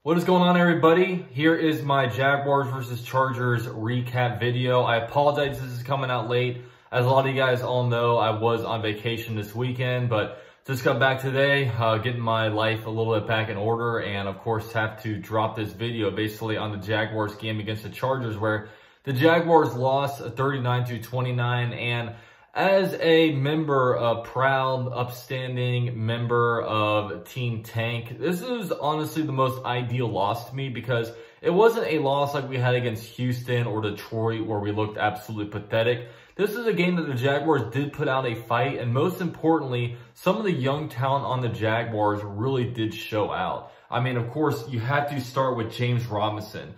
What is going on, everybody? Here is my Jaguars versus Chargers recap video. I apologize this is coming out late. As a lot of you guys all know, I was on vacation this weekend, but just got back today, getting my life a little bit back in order, and of course have to drop this video basically on the Jaguars game against the Chargers, where the Jaguars lost 39-29, and as a member, a proud, upstanding member of Team Tank, this is honestly the most ideal loss to me because it wasn't a loss like we had against Houston or Detroit where we looked absolutely pathetic. This is a game that the Jaguars did put out a fight, and most importantly, some of the young talent on the Jaguars really did show out. I mean, of course, you have to start with James Robinson.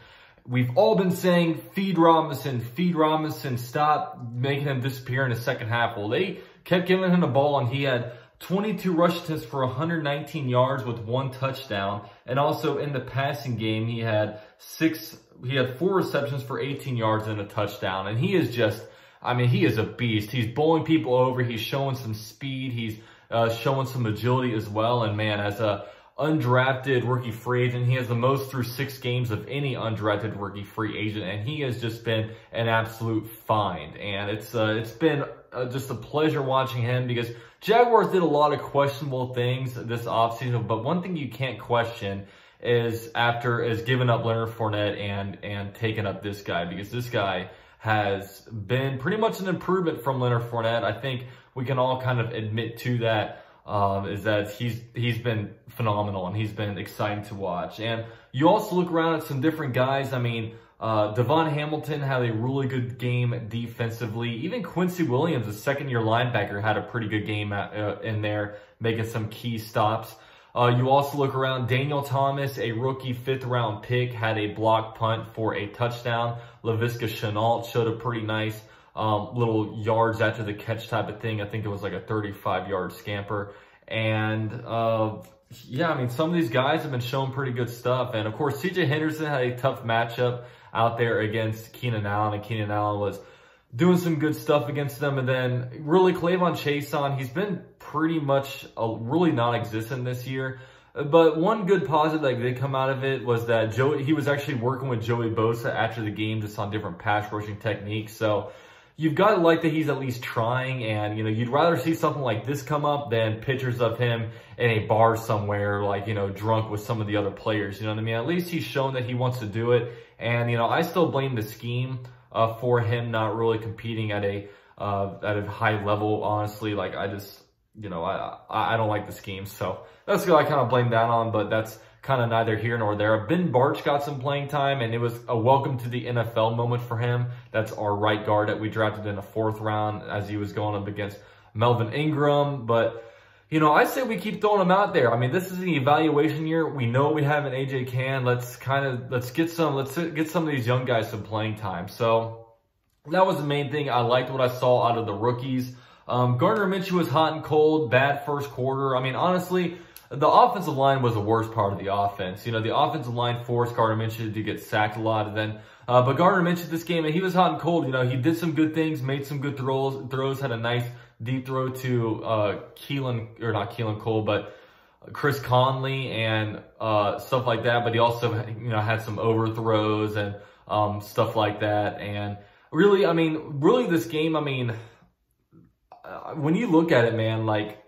We've all been saying, feed Robinson, stop making him disappear in the second half. Well, they kept giving him the ball, and he had 22 rush attempts for 119 yards with 1 touchdown. And also in the passing game, he had 4 receptions for 18 yards and a touchdown. And he is just, I mean, he is a beast. He's bowling people over. He's showing some speed. He's showing some agility as well. And man, as a undrafted rookie free agent, he has the most through 6 games of any undrafted rookie free agent, and he has just been an absolute find. And it's been just a pleasure watching him because Jaguars did a lot of questionable things this offseason, but one thing you can't question is giving up Leonard Fournette and taking up this guy, because this guy has been pretty much an improvement from Leonard Fournette. I think we can all kind of admit to that. Is that he's been phenomenal and he's been exciting to watch. And you also look around at some different guys. I mean, Devon Hamilton had a really good game defensively. Even Quincy Williams, a second-year linebacker, had a pretty good game in there, making some key stops. You also look around, Daniel Thomas, a rookie 5th-round pick, had a block punt for a touchdown. Laviska Shenault showed a pretty nice little yards after the catch type of thing. I think it was like a 35-yard scamper. And yeah, I mean, some of these guys have been showing pretty good stuff. And of course, CJ Henderson had a tough matchup out there against Keenan Allen, and Keenan Allen was doing some good stuff against them. And then really Clavon Chason, he's been pretty much really non-existent this year. But one good positive that did come out of it was that he was actually working with Joey Bosa after the game just on different pass rushing techniques. So you've got to like that he's at least trying, and, you know, you'd rather see something like this come up than pictures of him in a bar somewhere, like, you know, drunk with some of the other players, you know what I mean? At least he's shown that he wants to do it, and, you know, I still blame the scheme for him not really competing at a high level, honestly. Like, I just, you know, I don't like the scheme, so that's what I kind of blame that on, but that's kind of neither here nor there. Ben Bartch got some playing time, and it was a welcome to the NFL moment for him. That's our right guard that we drafted in the 4th round as he was going up against Melvin Ingram. But, you know, I say we keep throwing him out there. I mean, this is an evaluation year. We know we have an AJ Cann. Let's get some of these young guys some playing time. So that was the main thing. I liked what I saw out of the rookies. Gardner Minshew was hot and cold, bad first quarter. I mean, honestly, the offensive line was the worst part of the offense. You know, the offensive line forced Gardner Minshew to get sacked a lot. And then, but Gardner Minshew this game, and he was hot and cold. You know, he did some good things, made some good throws, had a nice deep throw to not Keelan Cole, but Chris Conley and stuff like that. But he also, you know, had some overthrows and stuff like that. And really, I mean, this game, I mean, when you look at it, man, like,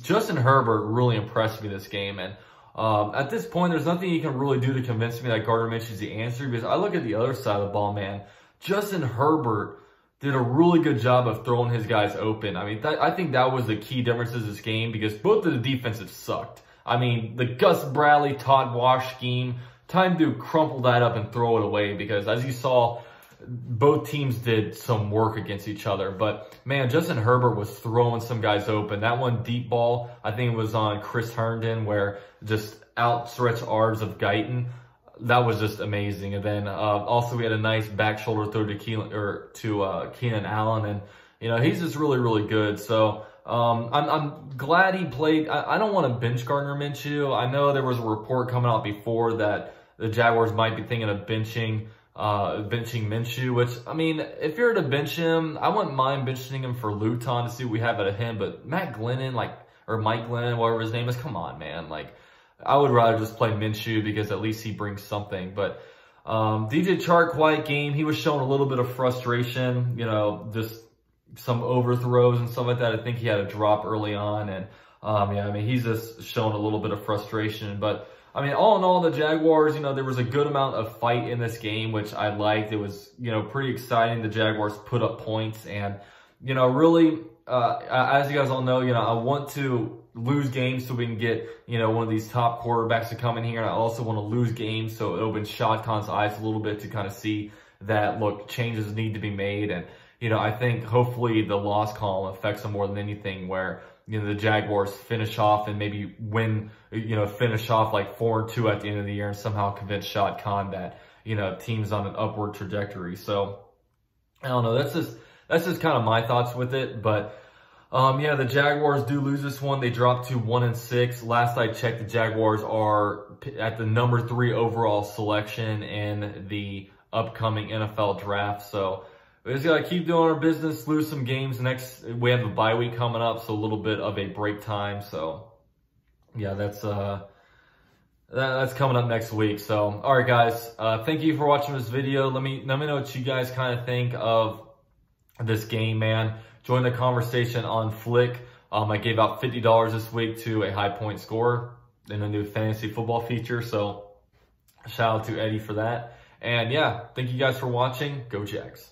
Justin Herbert really impressed me this game, and at this point, there's nothing you can really do to convince me that Gardner Minshew is the answer, because I look at the other side of the ball, man. Justin Herbert did a really good job of throwing his guys open. I mean, I think that was the key difference of this game, because both of the defenses sucked. I mean, the Gus Bradley, Todd Wash scheme, time to crumple that up and throw it away, because as you saw, both teams did some work against each other. But, man, Justin Herbert was throwing some guys open. That one deep ball, I think it was on Chris Herndon, where just outstretched arms of Guyton. That was just amazing. And then also we had a nice back shoulder throw to Keenan Allen. And, you know, he's just really, really good. So I'm glad he played. I don't want to bench Gardner Minshew. I know there was a report coming out before that the Jaguars might be thinking of benching Minshew, which, I mean, if you're to bench him, I wouldn't mind benching him for Luton to see what we have out of him. But Matt Glennon, or Mike Glennon, whatever his name is, come on, man. Like, I would rather just play Minshew because at least he brings something. But DJ Chark, quiet game. He was showing a little bit of frustration, you know, just some overthrows and stuff like that. I think he had a drop early on. And yeah, I mean, he's just showing a little bit of frustration. But I mean, all in all, the Jaguars, you know, there was a good amount of fight in this game, which I liked. It was, you know, pretty exciting. The Jaguars put up points and, you know, really, as you guys all know, you know, I want to lose games so we can get, you know, one of these top quarterbacks to come in here. And I also want to lose games so it opens Shad Khan's eyes a little bit to kind of see that, look, changes need to be made. And, you know, I think hopefully the loss column affects them more than anything, where, you know, the Jaguars finish off and maybe win, you know, finish off like 4-2 at the end of the year and somehow convince Shad Khan that, you know, team's on an upward trajectory. So, I don't know. That's just kind of my thoughts with it. But, yeah, the Jaguars do lose this one. They dropped to 1-6. Last I checked, the Jaguars are at the number 3 overall selection in the upcoming NFL draft. So, we just got to keep doing our business, lose some games. We have a bye week coming up, so a little bit of a break time. So, yeah, that's coming up next week. So, all right, guys, thank you for watching this video. Let me know what you guys kind of think of this game, man. Join the conversation on Flick. I gave out $50 this week to a high point scorer in the new fantasy football feature. So, shout out to Eddie for that. And, yeah, thank you guys for watching. Go Jags.